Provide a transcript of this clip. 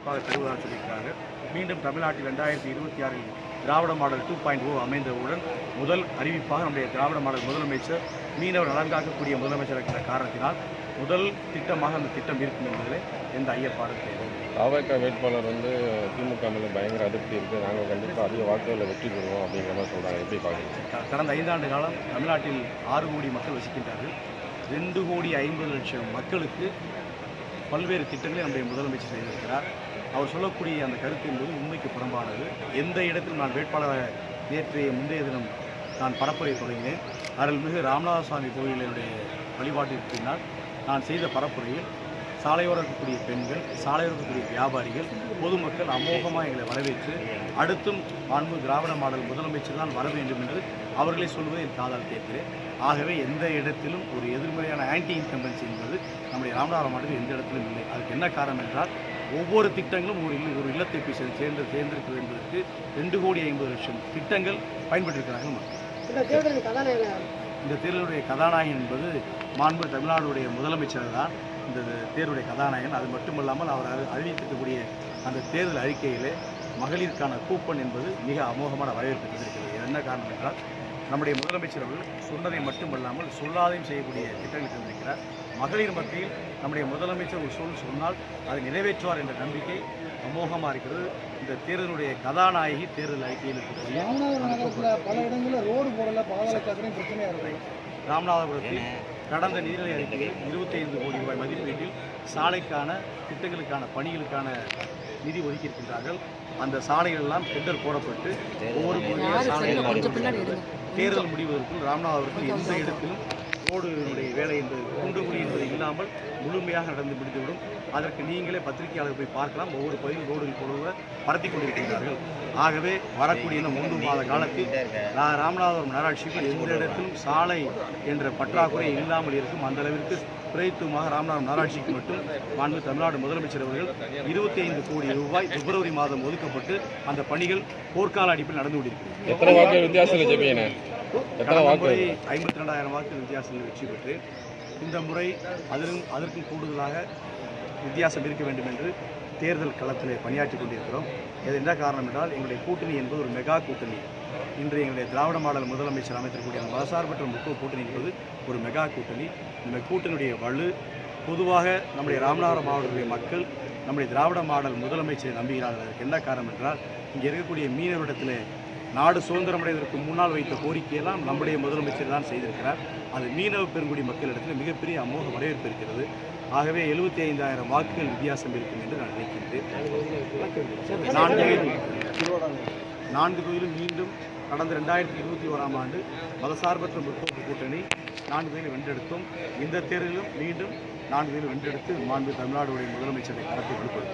கண்டிப்பாக தருவதாக சொல்லியிருக்கிறார்கள். மீண்டும் தமிழ்நாட்டில் 2026 திராவிட மாடல் 2.0 அமைந்தவுடன் முதல் அறிவிப்பாக நம்முடைய திராவிட மாடல் முதலமைச்சர் மீனவர் நலன் காக்கக்கூடிய முதலமைச்சர் இருக்கிற காரணத்தினால் முதல் திட்டமாக அந்த திட்டம் இருக்கும் என்பதில் எந்த ஐயப்பாடும் தேவை. தாவேகா வேட்பாளர் திமுக மேலே பயங்கர அதிருப்தி இருக்குது, நாங்கள் கண்டிப்பாக அதிக வாக்குகளில் வெற்றி பெறுவோம் அப்படிங்கிற மாதிரி சொல்கிறாங்க. எப்படி பார்க்குறீங்க? கடந்த 5 ஆண்டு காலம் தமிழ்நாட்டில் 6 கோடி மக்கள் வசிக்கின்றார்கள். 2,50,00,000 மக்களுக்கு பல்வேறு திட்டங்களை நம்முடைய முதலமைச்சர் செய்திருக்கிறார். அவர் சொல்லக்கூடிய அந்த கருத்து என்பது உண்மைக்கு புறம்பானது. எந்த இடத்தில் நான் வேட்பாளரை முந்தைய தினம் நான் பரப்புரை தொடங்கினேன். அருள்மிகு ராமநாத சுவாமி கோயிலுடைய வழிபாட்டிற்கு பின்னால் நான் செய்த பரப்புரையில் சாலையோரம் இருக்கக்கூடிய பெண்கள், சாலையோரம் இருக்கக்கூடிய வியாபாரிகள், பொதுமக்கள் அமோகமாக எங்களை வரவேற்று அடுத்தும் மாண்பு திராவிட மாடல் முதலமைச்சர் தான் வர வேண்டும் என்று அவர்களை சொல்வதை என் காதால் கேட்கிறேன். ஆகவே எந்த இடத்திலும் ஒரு எதிர்மறையான ஆன்டி இன்கம்பன்சி என்பது நம்முடைய ராமநாதபுரம் மாவட்டத்தில் எந்த இடத்திலும் இல்லை. அதுக்கு என்ன காரணம் என்றால் ஒவ்வொரு திட்டங்களும் ஒரு இல்லத்தை போய் சேர்ந்திருக்கிறது என்பதற்கு 2,50,00,000 திட்டங்கள் பயன்பட்டிருக்கிறார்கள். இந்த தேர்தலுடைய கதாநாயகன் என்பது மாண்பு தமிழ்நாடுடைய முதலமைச்சர் தான் இந்த தேர்தலுடைய கதாநாயகன். அது மட்டுமல்லாமல் அவர் அறிவித்திருக்கக்கூடிய அந்த தேர்தல் அறிக்கையிலே மகளிருக்கான கூப்பன் என்பது மிக அமோகமான வரவேற்பு பெற்றிருக்கிறது. என்ன காரணம் என்றால் நம்முடைய முதலமைச்சர் அவர்கள் சொன்னதை மட்டுமல்லாமல் சொல்லாதையும் செய்யக்கூடிய திட்டங்கள் தந்திருக்கிறார். மகளிர் மத்தியில் நம்முடைய முதலமைச்சர் ஒரு சொன்னால் அதை நிறைவேற்றுவார் என்ற நம்பிக்கை அமோகமாக இருக்கிறது. இந்த தேர்தலுடைய கதாநாயகி தேர்தல் அறிக்கையில் இருக்கக்கூடிய பல இடங்களில் ரோடு போடல, பாதாள பிரச்சனையாக இருக்குது. ராமநாதபுரத்தில் கடந்த நிதிநிலை அறிக்கையில் 25 கோடி ரூபாய் மதிப்பீட்டில் சாலைக்கான திட்டங்களுக்கான பணிகளுக்கான நிதி ஒதுக்கியிருக்கின்றார்கள். அந்த சாலைகள் எல்லாம் டெண்டர் போடப்பட்டு ஒவ்வொரு சாலைகள் தேர்தல் முடிவதற்குள் ராமநாதபுரத்தில் எந்த இடத்திலும் ரோடுடைய வேலை என்பது குண்டுகுழி என்பது இல்லாமல் முழுமையாக நடந்து முடிந்துவிடும். அதற்கு நீங்களே பத்திரிகையாளர் போய் பார்க்கலாம். ஒவ்வொரு பகுதியும் ரோடுகள் போடுவ பரத்தி கொண்டிருக்கின்றார்கள். ஆகவே வரக்கூடிய இந்த 3 மாத காலத்தில் ராமநாதபுரம் நகராட்சிக்கு எந்த இடத்திலும் சாலை என்ற பற்றாக்குறை இல்லாமல் இருக்கும். அந்த அளவிற்கு பிரயத்துவமாக ராமநாதபுரம் நகராட்சிக்கு மட்டும் மாண்பு தமிழ்நாடு முதலமைச்சர் அவர்கள் 25 கோடி ரூபாய் பிப்ரவரி மாதம் ஒதுக்கப்பட்டு அந்த பணிகள் போர்க்கால அடிப்பில் நடந்து கொண்டிருக்கிறது. 52,000 வாக்கு வித்தியாசத்தில் வெற்றி பெற்று இந்த முறை அதற்கும் கூடுதலாக வித்தியாசம் இருக்க வேண்டும் என்று தேர்தல் களத்தில் பணியாற்றி கொண்டிருக்கிறோம். இது என்ன காரணம் என்றால் எங்களுடைய கூட்டணி என்பது ஒரு மெகா கூட்டணி. இன்று எங்களுடைய திராவிட மாடல் முதலமைச்சர் அமைத்திருக்கக்கூடிய மதசார்பற்ற முக்கிய கூட்டணி என்பது ஒரு மெகா கூட்டணி. இந்த கூட்டணியுடைய வலு பொதுவாக நம்முடைய ராமநாதபுரம் மாவட்டத்துடைய மக்கள் நம்முடைய திராவிட மாடல் முதலமைச்சரை நம்புகிறார்கள். அதற்கு என்ன காரணம் என்றால் இங்கே இருக்கக்கூடிய மீனவரிடத்தில் நாடு சுதந்திரமடைவதற்கு முன்னால் வைத்த கோரிக்கையெல்லாம் நம்முடைய முதலமைச்சர் தான் செய்திருக்கிறார். அது மீனவ பெருங்குடி மக்களிடத்தில் மிகப்பெரிய அமோக வரவேற்பு இருக்கிறது. ஆகவே 75,000 வாக்குகள் வித்தியாசம் இருக்கும் என்று நான் நினைக்கின்றேன். 4 தொகுதியிலும் மீண்டும் கடந்த 2021ஆம் ஆண்டு மதசார்பற்ற முற்போக்கு கூட்டணி 4 தொகுதியில் வென்றெடுத்தோம். இந்த தேர்தலிலும் மீண்டும் 4 தொகுதியில் வென்றெடுத்து மாண்பு தமிழ்நாடுடைய முதலமைச்சரை கரத்தை கொடுப்பது.